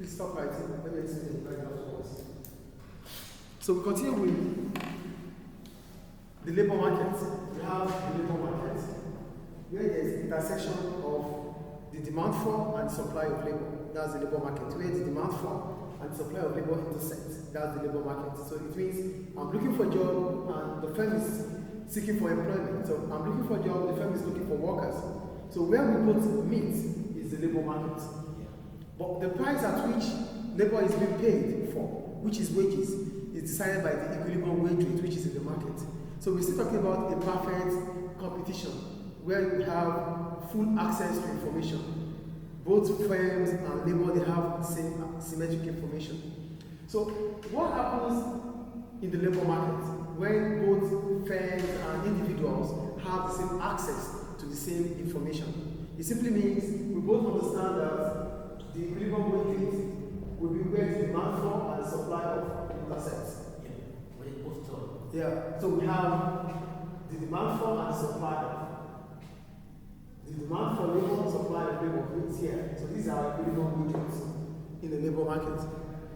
Please stop writing. Let me explain right afterwards. So we continue with the labor market. We have the labor market where there is intersection of the demand for and supply of labor. That's the labor market. Where the demand for and supply of labor intersect. That's the labor market. So it means I'm looking for a job and the firm is seeking for employment. So I'm looking for a job, the firm is looking for workers. So where we both meet is the labor market. But the price at which labor is being paid for, which is wages, is decided by the equilibrium wage rate, which is in the market. So we're still talking about a perfect competition where we have full access to information. Both firms and labor, they have the same symmetric information. So what happens in the labor market when both firms and individuals have the same access to the same information? It simply means we both understand that the equilibrium wage rate will be where the demand for and the supply of intersects. Yeah, so we have the demand for and the supply of. The demand for labor, supply of labor goods here. So these are equilibrium wage rates in the labor market.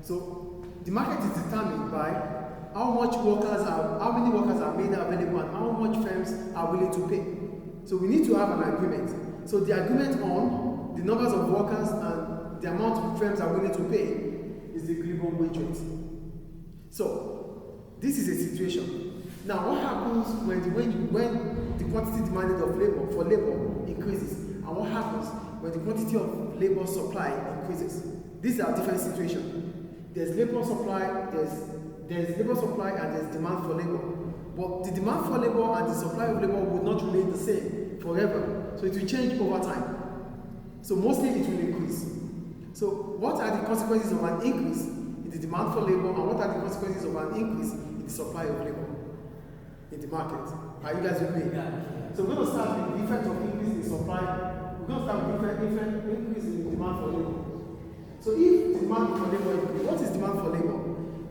So the market is determined by how many workers are made available and how much firms are willing to pay. So we need to have an agreement. So the agreement on the numbers of workers and the amount firms are willing to pay is the equilibrium wage rate. So this is a situation. Now what happens when the quantity demanded of labor for labor increases, and what happens when the quantity of labor supply increases? These are different situations. There's labor supply, there's labor supply and there's demand for labor. But the demand for labor and the supply of labor will not remain the same forever. So it will change over time. So mostly it will increase. So what are the consequences of an increase in the demand for labor, and what are the consequences of an increase in the supply of labor in the market? Are you guys with me? Yeah. So we're going to start with the effect of increase in supply. We're going to start with different increase in demand for labor. So if demand for labor increases, what is demand for labor?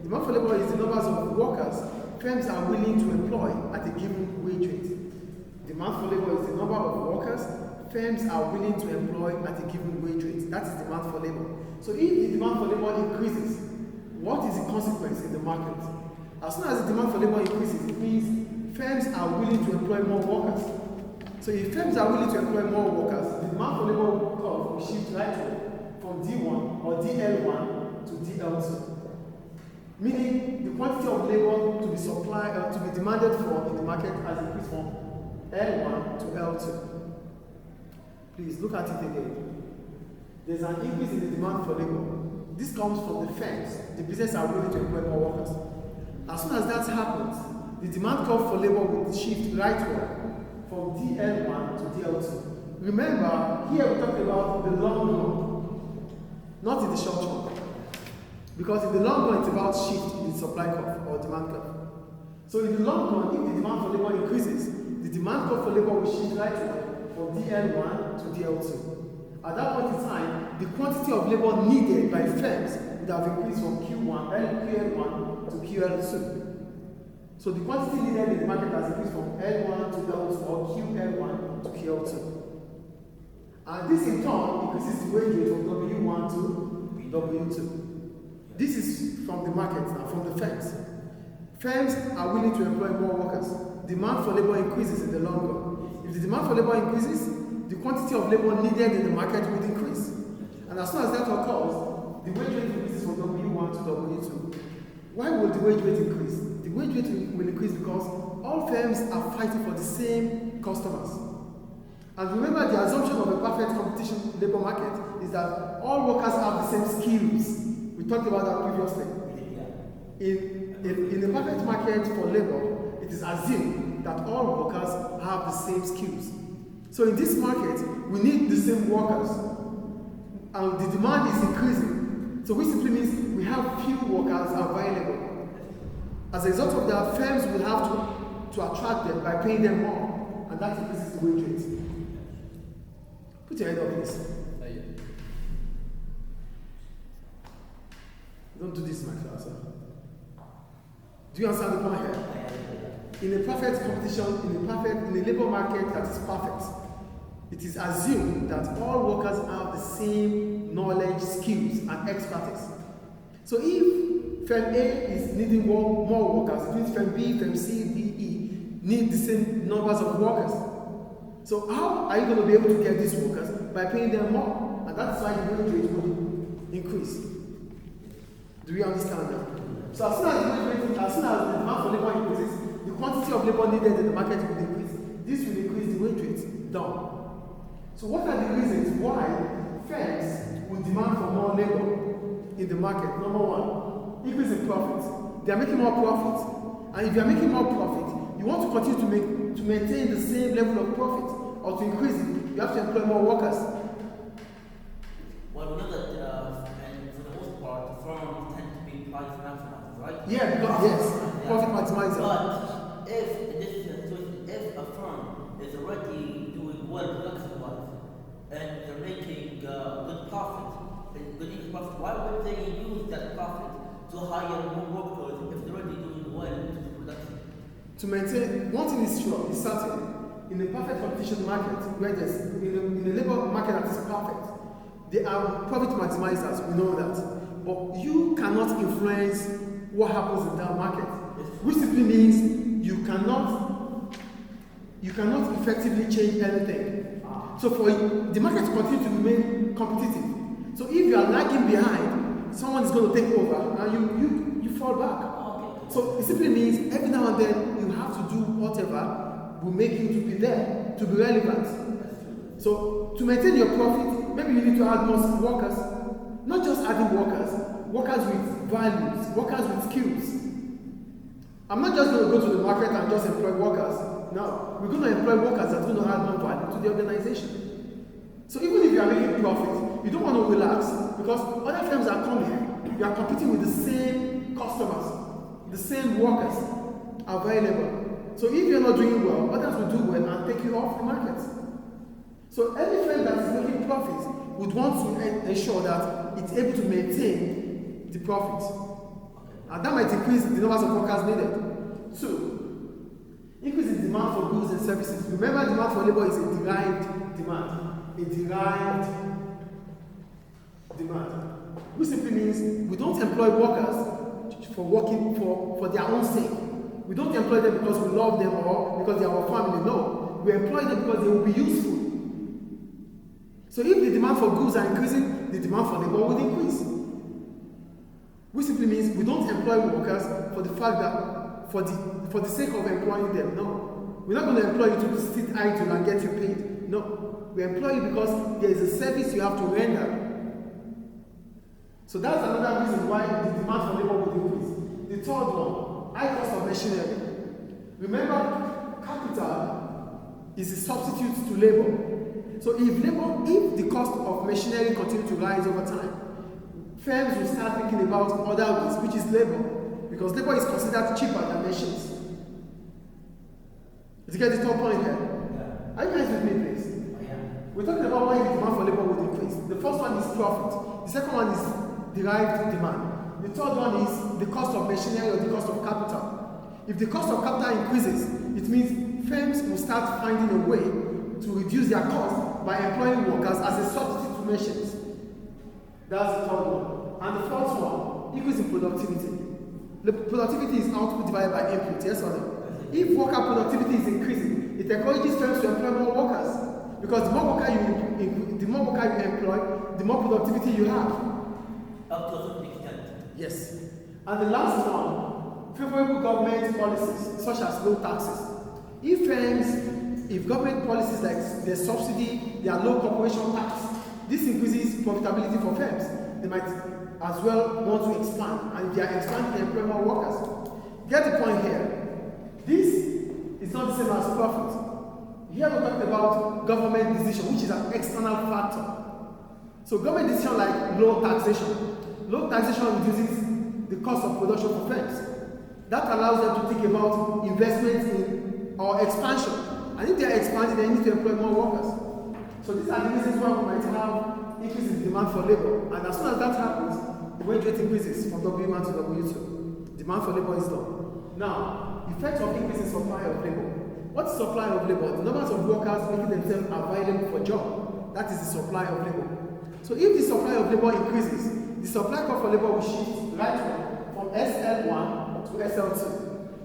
Demand for labor is the numbers of workers firms are willing to employ at a given wage rate. Demand for labor is the number of workers firms are willing to employ at a given wage rate. That is demand for labor. So if the demand for labor increases, what is the consequence in the market? As soon as the demand for labor increases, it means firms are willing to employ more workers. So if firms are willing to employ more workers, the demand for labor curve will shift rightward from D1 or DL1 to DL2. Meaning the quantity of labor to be supplied to be demanded for in the market has increased from L1 to L2. Please look at it again. There's an increase in the demand for labor. This comes from the firms. The business are willing to employ more workers. As soon as that happens, the demand curve for labor will shift rightward from DL1 to DL2. Remember, here we're talking about the long run, not in the short run. Because in the long run, it's about shift in the supply curve or demand curve. So in the long run, if the demand for labor increases, the demand curve for labor will shift rightward from DL1 to DL2. At that point in time, the quantity of labor needed by firms would have increased from QL1 to QL2. So the quantity needed in the market has increased from L1 to L2 or QL1 to QL2. And this in turn increases the wage rate from W1 to W2. This is from the market now, from the firms. Firms are willing to employ more workers. Demand for labor increases in the long run. If the demand for labor increases, the quantity of labor needed in the market will increase. And as soon as that occurs, the wage rate increases from W1 to W2. Why will the wage rate increase? The wage rate will increase because all firms are fighting for the same customers. And remember, the assumption of a perfect competition labor market is that all workers have the same skills. We talked about that previously. In a perfect market for labor, it is assumed that all workers have the same skills. So in this market, we need the same workers. And the demand is increasing. So which simply means we have few workers available. As a result of that, firms will have to attract them by paying them more. And that increases the wage rate. Put your head up, please. Don't do this in my class. Do you understand the point here? In a perfect competition, in a labor market that is perfect, it is assumed that all workers have the same knowledge, skills, and expertise status. So if firm A is needing more workers, it means firm B, firm C, D, E need the same numbers of workers. So how are you going to be able to get these workers? By paying them more. And that's why the wage rate will increase. Do we understand that? So as soon as the demand for labor increases, the quantity of labor needed in the market will increase. This will increase the wage rate down. So what are the reasons why firms will demand for more labor in the market? Number one, increase in profit. They are making more profit. And if you are making more profit, you want to continue to maintain the same level of profit or to increase it, you have to employ more workers. Well, we know that and for the most part, the firms tend to be price maximizers, right? Yeah, profit maximizer. But if in this situation, if a firm is already doing well production-wise and they're making good profit, why would they use that profit to hire more workers if they're already doing well in production? To maintain, one thing is sure, is certain. In a perfect competition market, where there's in a labor market that is perfect, they are profit maximizers, we know that. But you cannot influence what happens in that market. Which simply means you cannot effectively change anything. So for the market to continue to remain competitive. So if you are lagging behind, someone is going to take over and you fall back. So it simply means every now and then you have to do whatever will make you to be there, to be relevant. So to maintain your profit, maybe you need to add more workers. Not just adding workers with values, workers with skills. I'm not just going to go to the market and just employ workers. No, we're going to employ workers that are going to add more value to the organization. So even if you are making profit, you don't want to relax because other firms are coming. You are competing with the same customers. The same workers are available. So if you're not doing well, others will do well and take you off the market. So any firm that is making profits would want to ensure that it's able to maintain the profit. And that might increase the numbers of workers needed. 2, increase in demand for goods and services. Remember, demand for labor is a derived demand. A derived demand. Which simply means we don't employ workers for working for their own sake. We don't employ them because we love them or because they are our family. No. We employ them because they will be useful. So if the demand for goods are increasing, the demand for labor will increase. Which simply means we don't employ workers for the fact that for the sake of employing them. No. We're not going to employ you to sit idle and get you paid. No. We employ you because there is a service you have to render. So that's another reason why the demand for labor will increase. The third one, high cost of machinery. Remember, capital is a substitute to labor. So if the cost of machinery continues to rise over time, firms will start thinking about other ways, which is labor. Because labor is considered cheaper than machines. Did you get the top point here? Yeah. Are you guys with me, please? Yeah. We're talking about why the demand for labor would increase. The first one is profit. The second one is derived demand. The third one is the cost of machinery or the cost of capital. If the cost of capital increases, it means firms will start finding a way to reduce their cost by employing workers as a substitute to machines. That's the third one. And the fourth one, increase in productivity. The productivity is output divided by input, yes or no? If worker productivity is increasing, it encourages firms to employ more workers. Because the more worker you employ, the more productivity you have. Up to a certain extent. Yes. And the last one, favorable government policies, such as low taxes. If government policies like their subsidy, their low corporation tax, this increases profitability for firms. They might as well want to expand, and if they are expanding, they employ more workers. Get the point here. This is not the same as profit. Here we're talking about government decision, which is an external factor. So government decision like low taxation. Low taxation reduces the cost of production for firms. That allows them to think about investment in or expansion. And if they are expanding, they need to employ more workers. So these are the reasons why we might have increase in demand for labor. And as soon as that happens, the wage rate increases from W1 to W2. Demand for labor is done. Now, effect of increase in supply of labor. What is supply of labor? The numbers of workers making themselves available for job. That is the supply of labor. So if the supply of labor increases, the supply cost for labor will shift right from SL1 to SL2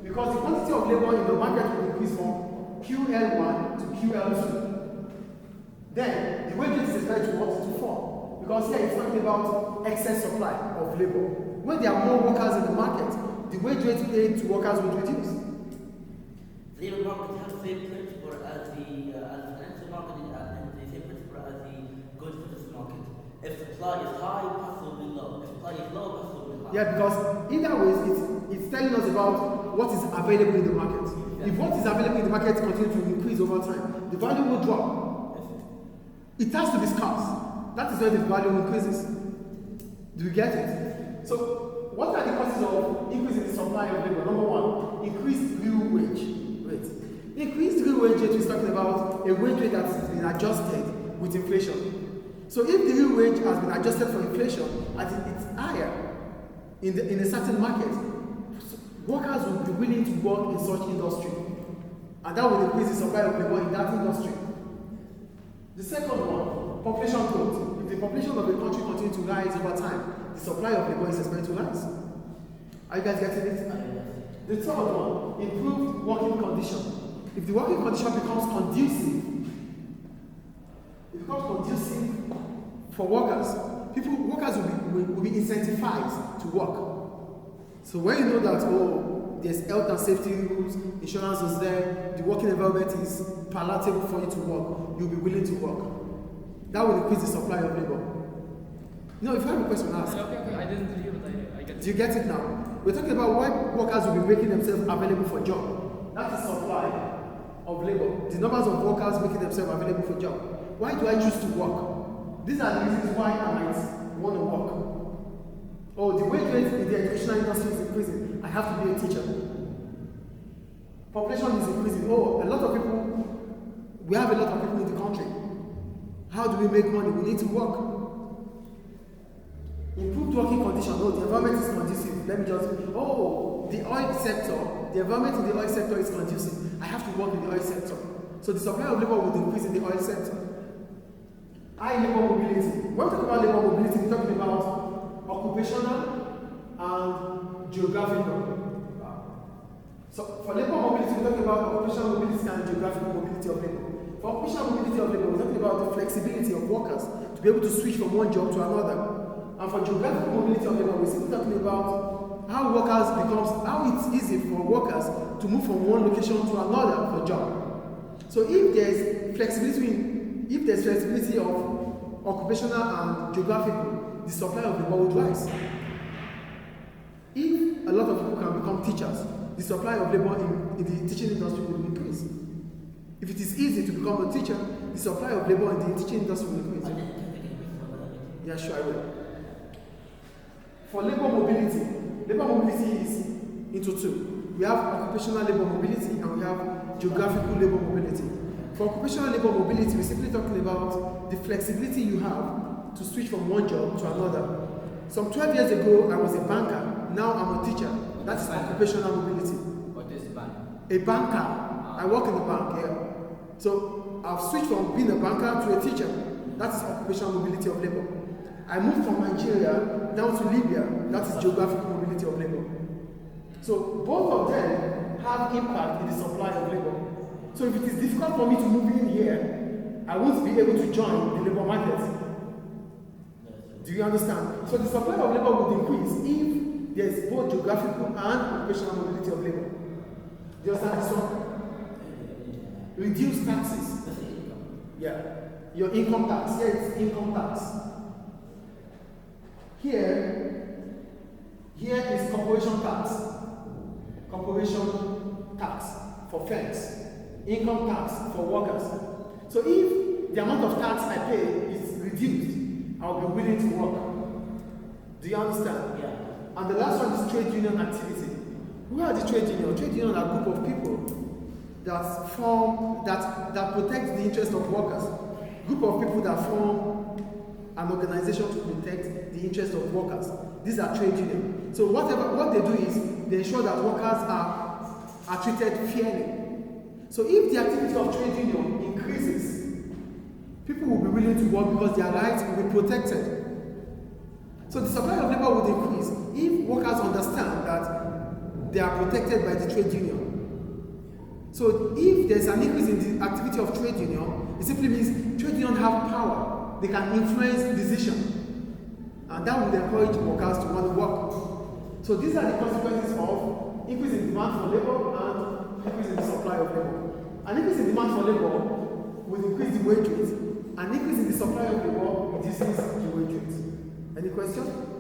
because the quantity of labor in the market will increase from QL1 to QL2. Then the wage rate is expected to fall because here it's talking about excess supply of labor. When there are more workers in the market, the wage rate paid to workers will reduce. The labor market has the same principle as the financial market and the same principle as the goods business market. If supply is high, prices will be low. If supply is low, prices will be high. Yeah, because either way, it's telling us about what is available in the market. If what is available in the market continues to increase over time, the value will drop. It has to be scarce. That is where the value increases. Do you get it? So, what are the causes of increasing the supply of labor? Number one, increased real wage rate. Increased real wage rate is talking about a wage rate that has been adjusted with inflation. So, if the real wage has been adjusted for inflation and it's higher in a certain market, workers will be willing to work in such industry, and that will increase the supply of labor in that industry. The second one, population growth. If the population of the country continues to rise over time, the supply of labor is expected to rise. Are you guys getting it? The third one, improved working condition. If the working condition becomes conducive, for workers, workers will be incentivized to work. So when you know that, there's health and safety rules, insurance is there, the working environment is palatable for you to work, you'll be willing to work. That will increase the supply of labor. No, if you have a question, ask. Okay, I didn't hear, but I get it. Do you get it now? We're talking about why workers will be making themselves available for job. That's the supply of labor. The numbers of workers making themselves available for job. Why do I choose to work? These are the reasons why I might want to work. The wage rate in the educational industry is increasing. I have to be a teacher. Population is increasing. We have a lot of people in the country. How do we make money? We need to work. Improved working condition. The environment is conducive. The oil sector, the environment in the oil sector is conducive. I have to work in the oil sector. So the supply of labor will increase in the oil sector. High labor mobility. When we talk about labor mobility, we're talking about occupational and geographical. So for labor mobility, we're talking about occupational mobility and geographical mobility of labor. For occupational mobility of labor, we're talking about the flexibility of workers to be able to switch from one job to another. And for geographical mobility of labor, we're simply talking about how it's easy for workers to move from one location to another for job. So if there's flexibility of occupational and geographical, the supply of labor would rise. If a lot of people can become teachers, the supply of labor in the teaching industry will increase. If it is easy to become a teacher, the supply of labor in the teaching industry will increase. Yeah, sure, I will. For labor mobility is into two. We have occupational labor mobility and we have geographical labor mobility. For occupational labor mobility, we're simply talking about the flexibility you have to switch from one job to another. Some 12 years ago, I was a banker. Now I'm a teacher. That's occupational mobility. What is bank? A banker. I work in the bank, yeah. So I've switched from being a banker to a teacher. That is occupational mobility of labor. I moved from Nigeria down to Libya. That is geographical mobility of labor. So both of them have impact in the supply of labor. So if it is difficult for me to move in here, I won't be able to join the labor market. Do you understand? So the supply of labor would increase if there is both geographical and occupational mobility of labor. Do you understand this one? Reduce taxes. Yeah. Your income tax. Here it's income tax. Here is corporation tax. Corporation tax for firms. Income tax for workers. So if the amount of tax I pay is reduced, I'll be willing to work. Do you understand? Yeah. And the last one is trade union activity. Who are the trade unions? Trade unions are a group of people that protect the interest of workers. Group of people that form an organization to protect the interest of workers. These are trade unions. So what they do is they ensure that workers are treated fairly. So if the activity of trade union increases, people will be willing to work because their rights will be protected. So the supply of labor would increase if workers understand that they are protected by the trade union. So if there's an increase in the activity of trade union, it simply means trade union have power. They can influence decision. And that would encourage workers to want to work. So these are the consequences of increase in demand for labor and increase in the supply of labor. An increase in demand for labor will increase the wage rate. An increase in the supply of labor reduces the wage rate. Any question?